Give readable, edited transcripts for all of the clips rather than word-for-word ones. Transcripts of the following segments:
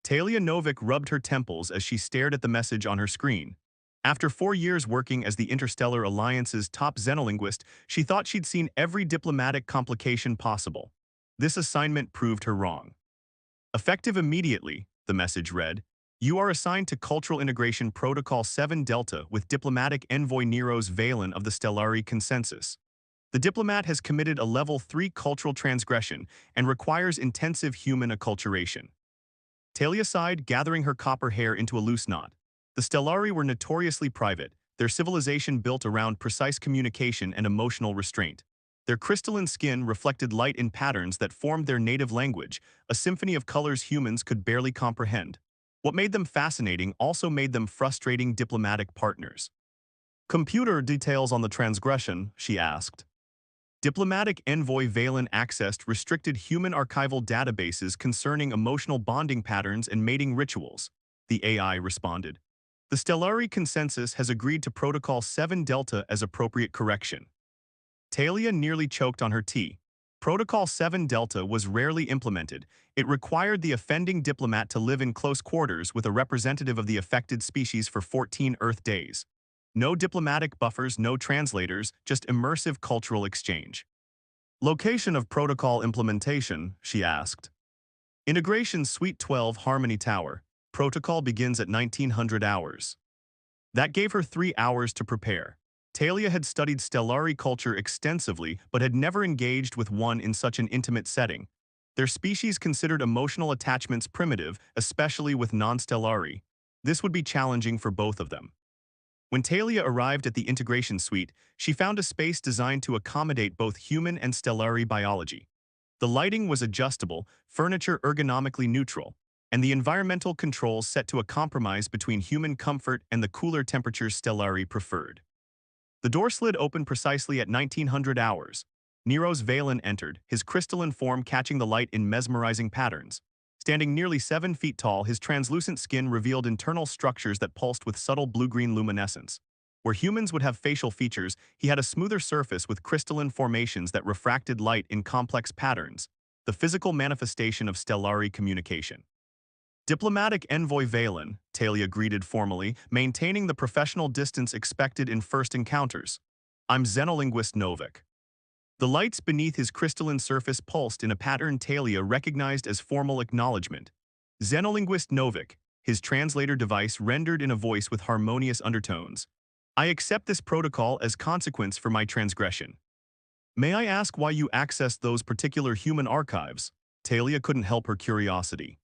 Talia Novik rubbed her temples as she stared at the message on her screen. After 4 years working as the Interstellar Alliance's top xenolinguist, she thought she'd seen every diplomatic complication possible. This assignment proved her wrong. Effective immediately, the message read, you are assigned to Cultural Integration Protocol 7 Delta with Diplomatic Envoy Neros Valen of the Stellari Consensus. The diplomat has committed a Level 3 cultural transgression and requires intensive human acculturation. Talia sighed, gathering her copper hair into a loose knot. The Stellari were notoriously private, their civilization built around precise communication and emotional restraint. Their crystalline skin reflected light in patterns that formed their native language, a symphony of colors humans could barely comprehend. What made them fascinating also made them frustrating diplomatic partners. Computer details on the transgression, she asked. Diplomatic envoy Valen accessed restricted human archival databases concerning emotional bonding patterns and mating rituals, the AI responded. The Stellari Consensus has agreed to Protocol 7 Delta as appropriate correction. Talia nearly choked on her tea. Protocol 7 Delta was rarely implemented. It required the offending diplomat to live in close quarters with a representative of the affected species for 14 Earth days. No diplomatic buffers, no translators, just immersive cultural exchange. Location of protocol implementation, she asked. Integration Suite 12 Harmony Tower. Protocol begins at 1900 hours. That gave her 3 hours to prepare. Talia had studied Stellari culture extensively but had never engaged with one in such an intimate setting. Their species considered emotional attachments primitive, especially with non-Stellari. This would be challenging for both of them. When Talia arrived at the integration suite, she found a space designed to accommodate both human and Stellari biology. The lighting was adjustable, furniture ergonomically neutral, and the environmental controls set to a compromise between human comfort and the cooler temperatures Stellari preferred. The door slid open precisely at 1900 hours. Neros Valen entered, his crystalline form catching the light in mesmerizing patterns. Standing nearly 7 feet tall, his translucent skin revealed internal structures that pulsed with subtle blue-green luminescence. Where humans would have facial features, he had a smoother surface with crystalline formations that refracted light in complex patterns, the physical manifestation of Stellari communication. Diplomatic Envoy Valen, Talia greeted formally, maintaining the professional distance expected in first encounters. I'm Xenolinguist Novik. The lights beneath his crystalline surface pulsed in a pattern Talia recognized as formal acknowledgement. Xenolinguist Novik, his translator device rendered in a voice with harmonious undertones. I accept this protocol as consequence for my transgression. May I ask why you accessed those particular human archives? Talia couldn't help her curiosity.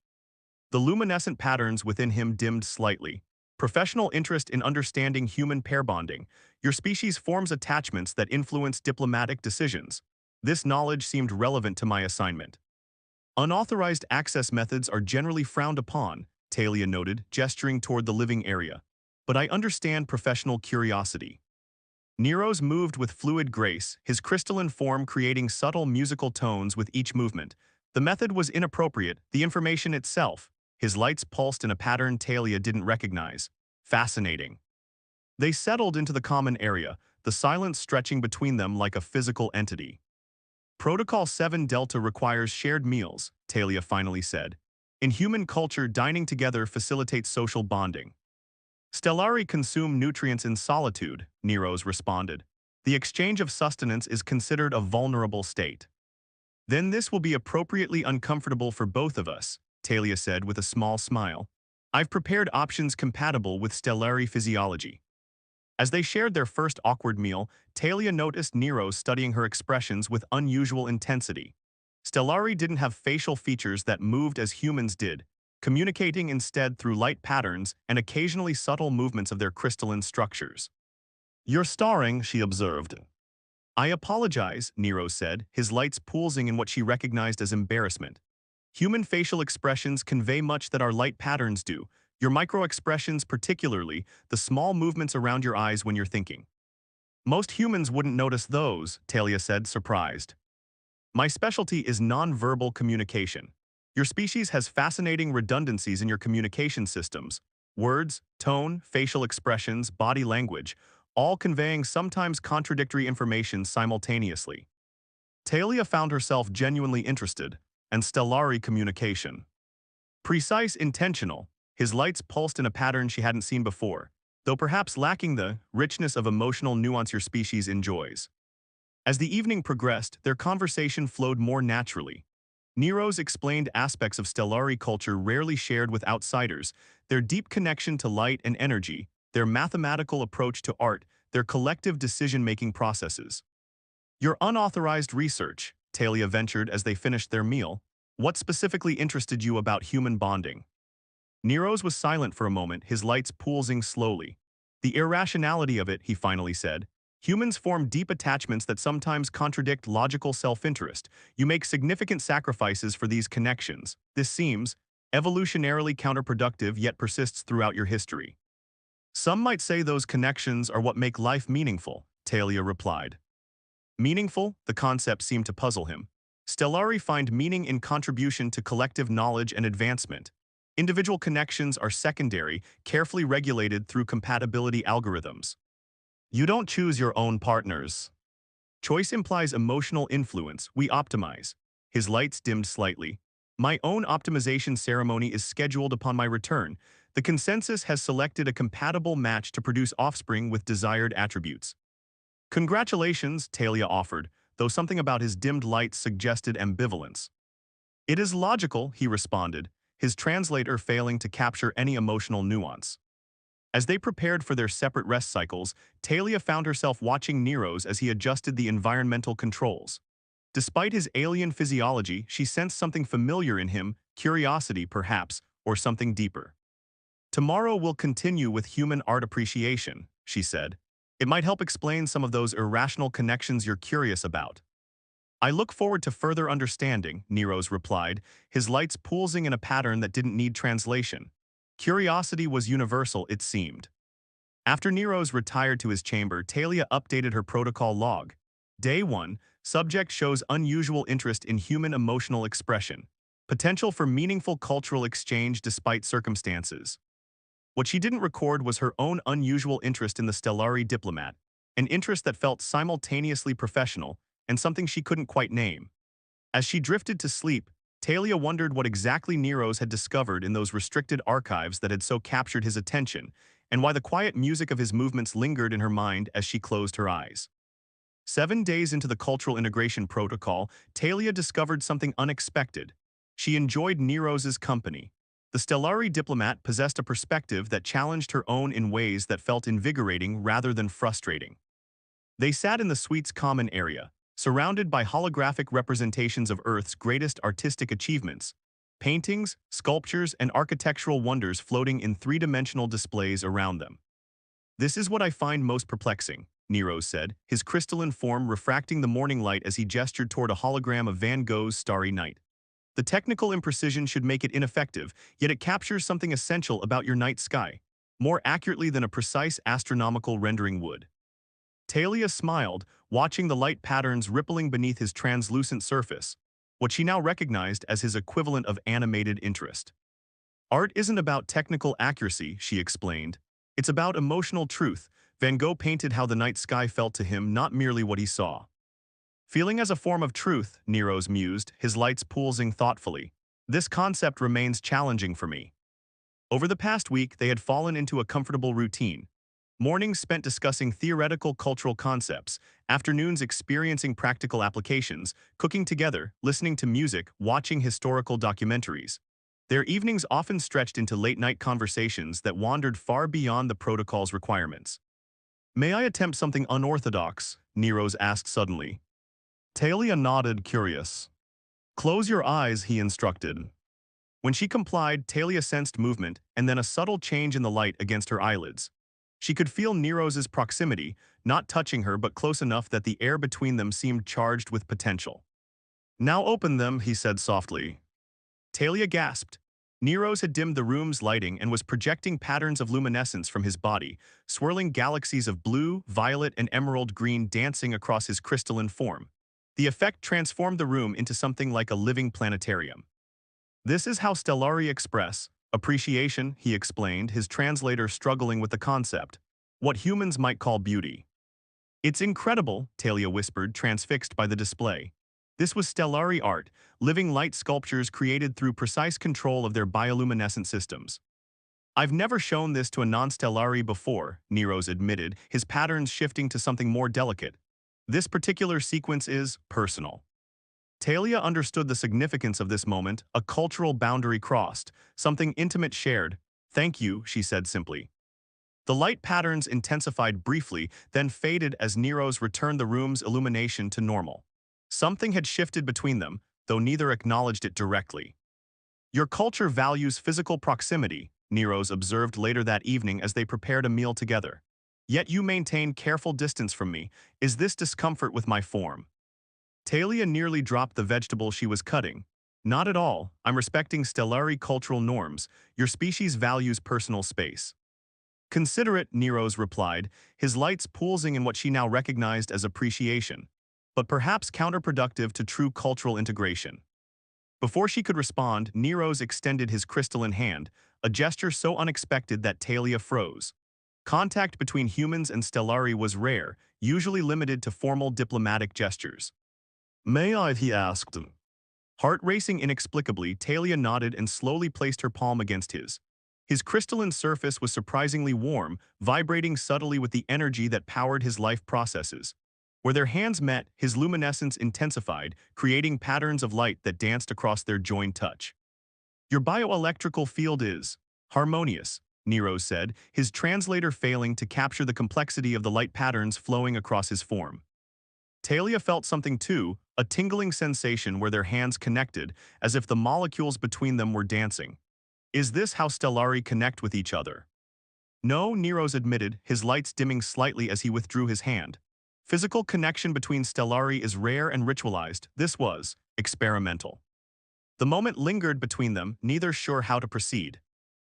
The luminescent patterns within him dimmed slightly. Professional interest in understanding human pair bonding. Your species forms attachments that influence diplomatic decisions. This knowledge seemed relevant to my assignment. Unauthorized access methods are generally frowned upon, Talia noted, gesturing toward the living area. But I understand professional curiosity. Neros moved with fluid grace, his crystalline form creating subtle musical tones with each movement. The method was inappropriate, the information itself. His lights pulsed in a pattern Talia didn't recognize. Fascinating. They settled into the common area, the silence stretching between them like a physical entity. Protocol 7 Delta requires shared meals, Talia finally said. In human culture, dining together facilitates social bonding. Stellari consume nutrients in solitude, Neros responded. The exchange of sustenance is considered a vulnerable state. Then this will be appropriately uncomfortable for both of us, Talia said with a small smile. I've prepared options compatible with Stellari physiology. As they shared their first awkward meal, Talia noticed Nero studying her expressions with unusual intensity. Stellari didn't have facial features that moved as humans did, communicating instead through light patterns and occasionally subtle movements of their crystalline structures. You're starring, she observed. I apologize, Nero said, his lights pulsing in what she recognized as embarrassment. Human facial expressions convey much that our light patterns do, your micro-expressions particularly, the small movements around your eyes when you're thinking. Most humans wouldn't notice those, Talia said, surprised. My specialty is non-verbal communication. Your species has fascinating redundancies in your communication systems. Words, tone, facial expressions, body language, all conveying sometimes contradictory information simultaneously. Talia found herself genuinely interested, and Stellari communication. Precise, intentional. His lights pulsed in a pattern she hadn't seen before, though perhaps lacking the richness of emotional nuance your species enjoys. As the evening progressed, their conversation flowed more naturally. Nero's explained aspects of Stellari culture rarely shared with outsiders, their deep connection to light and energy, their mathematical approach to art, their collective decision-making processes. Your unauthorized research, Talia ventured as they finished their meal. What specifically interested you about human bonding? Nero's was silent for a moment, his lights pulsing slowly. The irrationality of it, he finally said. Humans form deep attachments that sometimes contradict logical self-interest. You make significant sacrifices for these connections. This seems evolutionarily counterproductive yet persists throughout your history. Some might say those connections are what make life meaningful, Talia replied. Meaningful, the concept seemed to puzzle him. Stellari find meaning in contribution to collective knowledge and advancement. Individual connections are secondary, carefully regulated through compatibility algorithms. You don't choose your own partners. Choice implies emotional influence, we optimize. His lights dimmed slightly. My own optimization ceremony is scheduled upon my return. The consensus has selected a compatible match to produce offspring with desired attributes. Congratulations, Talia offered, though something about his dimmed lights suggested ambivalence. It is logical, he responded, his translator failing to capture any emotional nuance. As they prepared for their separate rest cycles, Talia found herself watching Nero's as he adjusted the environmental controls. Despite his alien physiology, she sensed something familiar in him, curiosity perhaps, or something deeper. Tomorrow we'll continue with human art appreciation, she said. It might help explain some of those irrational connections you're curious about. I look forward to further understanding, Nero's replied, his lights pulsing in a pattern that didn't need translation. Curiosity was universal, it seemed. After Nero's retired to his chamber, Talia updated her protocol log. Day 1, subject shows unusual interest in human emotional expression. Potential for meaningful cultural exchange despite circumstances. What she didn't record was her own unusual interest in the Stellari diplomat, an interest that felt simultaneously professional and something she couldn't quite name. As she drifted to sleep, Talia wondered what exactly Nero's had discovered in those restricted archives that had so captured his attention, and why the quiet music of his movements lingered in her mind as she closed her eyes. 7 days into the cultural integration protocol, Talia discovered something unexpected. She enjoyed Nero's company. The Stellari diplomat possessed a perspective that challenged her own in ways that felt invigorating rather than frustrating. They sat in the suite's common area, surrounded by holographic representations of Earth's greatest artistic achievements, paintings, sculptures, and architectural wonders floating in three-dimensional displays around them. This is what I find most perplexing, Nero said, his crystalline form refracting the morning light as he gestured toward a hologram of Van Gogh's Starry Night. The technical imprecision should make it ineffective, yet it captures something essential about your night sky, more accurately than a precise astronomical rendering would. Talia smiled, watching the light patterns rippling beneath his translucent surface, what she now recognized as his equivalent of animated interest. Art isn't about technical accuracy, she explained. It's about emotional truth. Van Gogh painted how the night sky felt to him, not merely what he saw. Feeling as a form of truth, Nero's mused, his lights pulsing thoughtfully. This concept remains challenging for me. Over the past week, they had fallen into a comfortable routine. Mornings spent discussing theoretical cultural concepts, afternoons experiencing practical applications, cooking together, listening to music, watching historical documentaries. Their evenings often stretched into late-night conversations that wandered far beyond the protocol's requirements. May I attempt something unorthodox? Nero's asked suddenly. Talia nodded, curious. Close your eyes, he instructed. When she complied, Talia sensed movement and then a subtle change in the light against her eyelids. She could feel Nero's proximity, not touching her but close enough that the air between them seemed charged with potential. Now open them, he said softly. Talia gasped. Nero's had dimmed the room's lighting and was projecting patterns of luminescence from his body, swirling galaxies of blue, violet, and emerald green dancing across his crystalline form. The effect transformed the room into something like a living planetarium. This is how Stellari express appreciation, he explained, his translator struggling with the concept. What humans might call beauty. It's incredible, Talia whispered, transfixed by the display. This was stellari art, living light sculptures created through precise control of their bioluminescent systems. I've never shown this to a non-stellari before, Neros admitted, his patterns shifting to something more delicate. This particular sequence is personal. Talia understood the significance of this moment, a cultural boundary crossed, something intimate shared. Thank you, she said simply. The light patterns intensified briefly, then faded as Neros returned the room's illumination to normal. Something had shifted between them, though neither acknowledged it directly. Your culture values physical proximity, Neros observed later that evening as they prepared a meal together. Yet you maintain careful distance from me. Is this discomfort with my form? Talia nearly dropped the vegetable she was cutting. Not at all. I'm respecting stellari cultural norms. Your species values personal space. Considerate, Neros replied, his lights pulsing in what she now recognized as appreciation, but perhaps counterproductive to true cultural integration. Before she could respond, Neros extended his crystalline hand, a gesture so unexpected that Talia froze. Contact between humans and stellari was rare, usually limited to formal diplomatic gestures. May I? He asked. Heart racing inexplicably, Talia nodded and slowly placed her palm against his. His crystalline surface was surprisingly warm, vibrating subtly with the energy that powered his life processes. Where their hands met, his luminescence intensified, creating patterns of light that danced across their joined touch. Your bioelectrical field is harmonious, Neros said, his translator failing to capture the complexity of the light patterns flowing across his form. Talia felt something too, a tingling sensation where their hands connected, as if the molecules between them were dancing. Is this how stellari connect with each other? No, Neros admitted, his lights dimming slightly as he withdrew his hand. Physical connection between stellari is rare and ritualized. This was experimental. The moment lingered between them, neither sure how to proceed.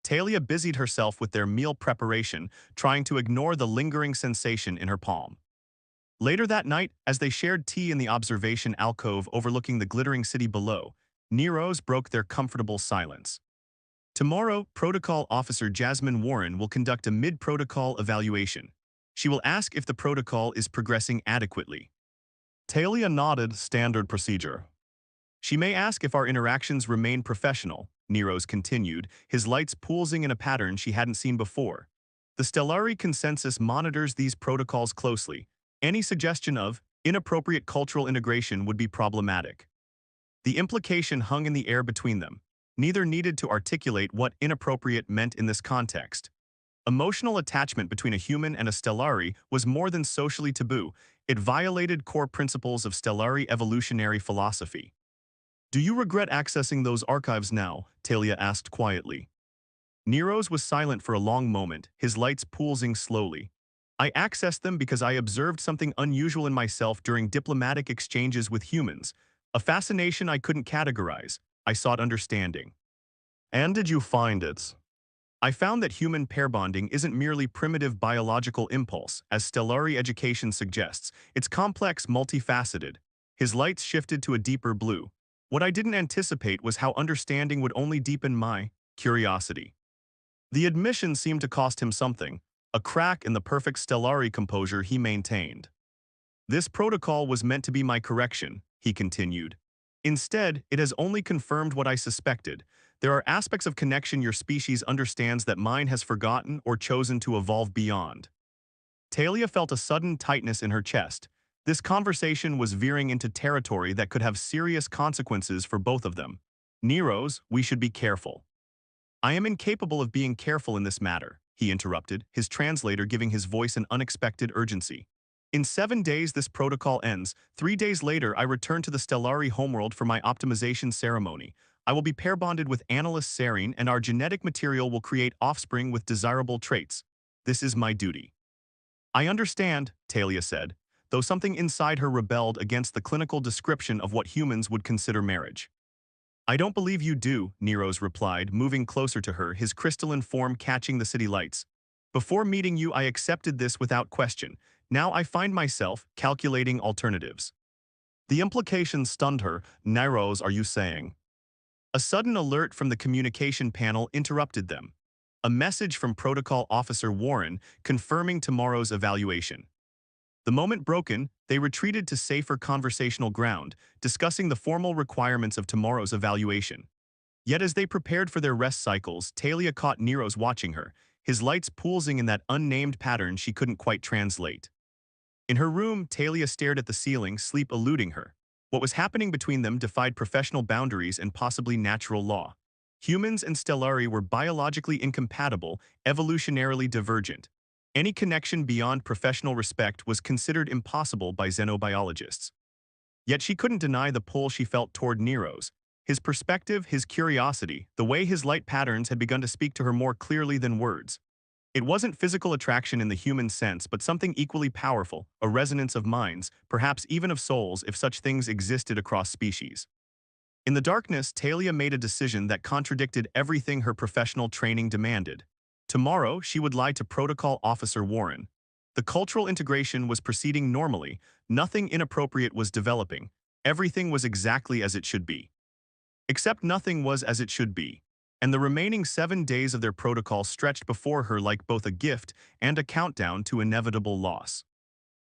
Talia busied herself with their meal preparation, trying to ignore the lingering sensation in her palm. Later that night, as they shared tea in the observation alcove overlooking the glittering city below, Neros broke their comfortable silence. Tomorrow, Protocol Officer Jasmine Warren will conduct a mid-protocol evaluation. She will ask if the protocol is progressing adequately. Talia nodded, standard procedure. She may ask if our interactions remain professional, Neros continued, his lights pulsing in a pattern she hadn't seen before. The Stellari consensus monitors these protocols closely. Any suggestion of inappropriate cultural integration would be problematic. The implication hung in the air between them. Neither needed to articulate what inappropriate meant in this context. Emotional attachment between a human and a stellari was more than socially taboo. It violated core principles of stellari evolutionary philosophy. Do you regret accessing those archives now? Talia asked quietly. Neros was silent for a long moment, his lights pulsing slowly. I accessed them because I observed something unusual in myself during diplomatic exchanges with humans, a fascination I couldn't categorize. I sought understanding. And did you find it? I found that human pair bonding isn't merely primitive biological impulse, as stellari education suggests. It's complex, multifaceted. His lights shifted to a deeper blue. What I didn't anticipate was how understanding would only deepen my curiosity. The admission seemed to cost him something, a crack in the perfect stellari composure he maintained. This protocol was meant to be my correction, he continued. Instead, it has only confirmed what I suspected. There are aspects of connection your species understands that mine has forgotten or chosen to evolve beyond. Talia felt a sudden tightness in her chest. This conversation was veering into territory that could have serious consequences for both of them. Neros, we should be careful. I am incapable of being careful in this matter, he interrupted, his translator giving his voice an unexpected urgency. In 7 days this protocol ends. 3 days later I return to the Stellari homeworld for my optimization ceremony. I will be pair bonded with Analyst Serene and our genetic material will create offspring with desirable traits. This is my duty. I understand, Talia said, though something inside her rebelled against the clinical description of what humans would consider marriage. I don't believe you do, Neros replied, moving closer to her, his crystalline form catching the city lights. Before meeting you I accepted this without question. Now I find myself calculating alternatives. The implication stunned her. Neros, are you saying? A sudden alert from the communication panel interrupted them. A message from Protocol Officer Warren confirming tomorrow's evaluation. The moment broken, they retreated to safer conversational ground, discussing the formal requirements of tomorrow's evaluation. Yet as they prepared for their rest cycles, Talia caught Nero's watching her, his lights pulsing in that unnamed pattern she couldn't quite translate. In her room, Talia stared at the ceiling, sleep eluding her. What was happening between them defied professional boundaries and possibly natural law. Humans and Stellari were biologically incompatible, evolutionarily divergent. Any connection beyond professional respect was considered impossible by xenobiologists. Yet she couldn't deny the pull she felt toward Nero's. His perspective, his curiosity, the way his light patterns had begun to speak to her more clearly than words. It wasn't physical attraction in the human sense, but something equally powerful, a resonance of minds, perhaps even of souls if such things existed across species. In the darkness, Talia made a decision that contradicted everything her professional training demanded. Tomorrow, she would lie to Protocol Officer Warren. The cultural integration was proceeding normally, nothing inappropriate was developing, everything was exactly as it should be. Except nothing was as it should be, and the remaining 7 days of their protocol stretched before her like both a gift and a countdown to inevitable loss.